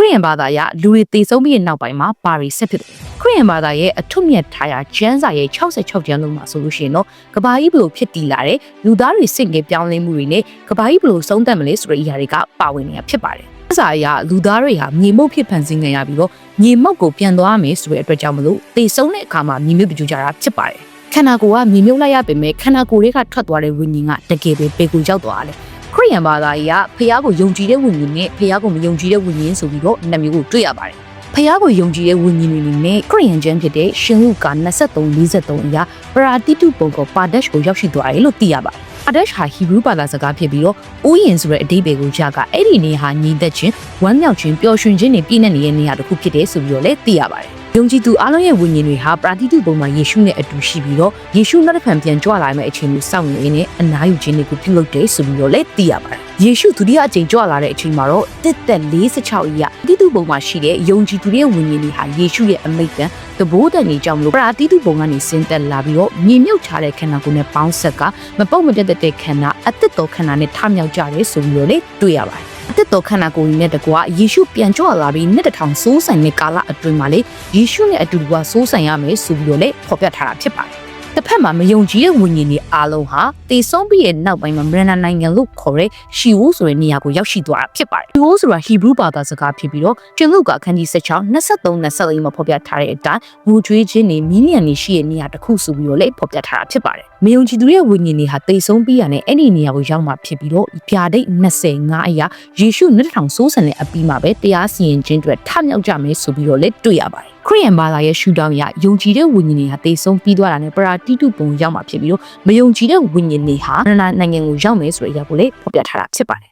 ရိယန်ဘာသာရလူတွေတည်ဆုံးပြီးတဲ့နောက်ပိုင်းမှာဘာတွေဆက်ဖြစ်တယ်ခရစ်ယာန်ဘာသာရဲ့အထွတ်မြတ်ထားရာကျမ်းစာရဲ့66ကျမ်းလုံးမှာဆိုလို့ရှိရင်တော့ကဘာကြီးဘလို့ဖြစ်တည်လာတဲ့လူသားတွေစိတ်ငယ်ပြောင်းလဲမှုတွေနဲ့ကဘာကြီးဘလို့ဆုံးသက်မလဲဆိုတဲ့အရာတွေကပါဝင်နေတာဖြစ်ပါတယ်။စာအရလူသားတွေဟာမြေမှုတ်ဖြစ်ဖန်ဆင်းနေရပြီးတော့မြေမှုတ်ကိုပြန်သွားမယ်ဆိုတဲ့အတွက်ကြောင့်မလို့တည်ဆုံးတဲ့အခါမှာမြေမြုပ်ပြကြတာဖြစ်ပါတယ်။ခန္ဓာကိုယ်ကမြေမြုပ်လိုက်ရပေမဲ့ခန္ဓာကိုယ်တွေကထွက်သွားတဲ့ဝိညာဉ်ကတကယ်ပဲပေကိုရောက်သွားတယ်ခရစ်ယာန်ဘာသာကြီးကဖះကိုယုံကြည်တဲ့ဝိညာဉ်နဲ့ဖះကိုမယုံကြည်တဲ့ဝိညာဉ်ဆိုပြီးတော့နှစ်မျိုးကိုတွေ့ရပါတယ်။ဖះကိုယုံကြည်တဲ့ဝိညာဉ်တွေနဲ့ခရစ်ယာန်ကျမ်းဖြစ်တဲ့ရှင်လုကာ23:43အရာပရာတိတုပုံကိုပါဒက်ကိုရောက်ရှိသွားတယ်လို့သိရပါတယ်။ပါဒက်ဟာဟီဘရူးဘာသာစကားဖြစ်ပြီးတော့ဥယျင်ဆိုတဲ့အဓိပ္ပာယ်ကိုကြားကအဲ့ဒီနေဟာညီသက်ခြင်းဝမ်းမြောက်ခြင်းပျော်ရွှင်ခြင်းတွေပြည့်နေတဲ့နေရာတစ်ခုဖြစ်တယ်ဆိုပြီးတော့လည်းသိရပါတယ်။ယုံကြည်သူအားလုံးရဲ့ဝိညာဉ်တွေဟာပရာတိတုပုံမှာယေရှုနဲ့အတူရှိပြီးတော့ယေရှုနောက်တစ်ဖန်ပြန်ကြွလာမယ့်အချိန်ကိုစောင့်နေနေအနားယူခြင်းတွေကိုပြုလုပ်တယ်ဆိုပြီးတော့လည်းသိရပါတယ်။ယေရှုဒုတိယအကြိမ်ကြွလာတဲ့အချိန်မှာတော့တစ်သက်46အရာတိတုပုံမှာရှိတဲ့ယုံကြည်သူရဲ့ဝိညာဉ်တွေဟာယေရှုရဲ့အမိန့်တန်တဘိုးတန်ကြီးကြောင့်မလို့ပရာတိတုပုံကနေဆင်းသက်လာပြီးတော့မြေမြုပ်ထားတဲ့ခန္ဓာကိုယ်နဲ့ပေါင်းဆက်ကမပုတ်မပြတ်တဲ့ခန္ဓာအသက်တော်ခန္ဓာနဲ့ထမြောက်ကြတယ်ဆိုပြီးတော့လည်းတွေ့ရပါတယ်။အသက်တော်ခန္ဓာကိုယ်နဲ့တကွာယေရှုပြန်ကြွလာပြီးနှစ်တစ်ထောင်စိုးဆိုင်တဲ့ကာလအတွင်းမှာလေယေရှုနဲ့အတူတူကစိုးဆိုင်ရမယ်ဆိုပြီးတော့လည်းဖော်ပြထားတာဖြစ်ပါတယ်။တစ်ဖက်မှာမယုံကြည်တဲ့ဝိညာဉ်တွေအားလုံးဟာတည်ဆုံးပြီးတဲ့နောက်ပိုင်းမှာမရနာနိုင်ငံလို့ခေါ်တဲ့ရှီဝိုးဆိုတဲ့နေရာကိုရောက်ရှိသွားတာဖြစ်ပါတယ်။ရှီဝိုးဆိုတာဟီဘရူးဘာသာစကားဖြစ်ပြီးတော့ကျန်လုကအခန်းကြီး16:23-24မှာဖော်ပြထားတဲ့အတိုင်းငိုကြွေးခြင်းတွေမီးလျံတွေရှိတဲ့နေရာတစ်ခုဆိုပြီးတော့လည်းဖော်ပြထားတာဖြစ်ပါတယ်။မယုံကြည်သူရဲ့ဝိညာဉ်တွေဟာတည်ဆုံးပြီးရတဲ့အဲ့ဒီနေရာကိုရောက်မှာဖြစ်ပြီးတော့ပြာဒိတ်25အရာယေရှုနှစ်ထောင်စိုးစံတဲ့အပြီးမှာပဲတရားစီရင်ခြင်းတွေထမြောက်ကြမယ်ဆိုပြီးတော့လည်းတွေ့ရပါတယ်ခရစ်ယာန်ဘာသာရဲ့ရှုထောင့်အရယုံကြည်တဲ့ဝိညာဉ်တွေဟာတည်ဆုံးပြီးသွားတာနဲ့ပရာတိတုပုံရောက်မှာဖြစ်ပြီးတော့မယုံကြည်တဲ့ဝိညာဉ်တွေဟာနိုင်ငံကိုရောက်မယ်ဆိုတဲ့အရာကိုလည်းဖော်ပြထားတာဖြစ်ပါတယ်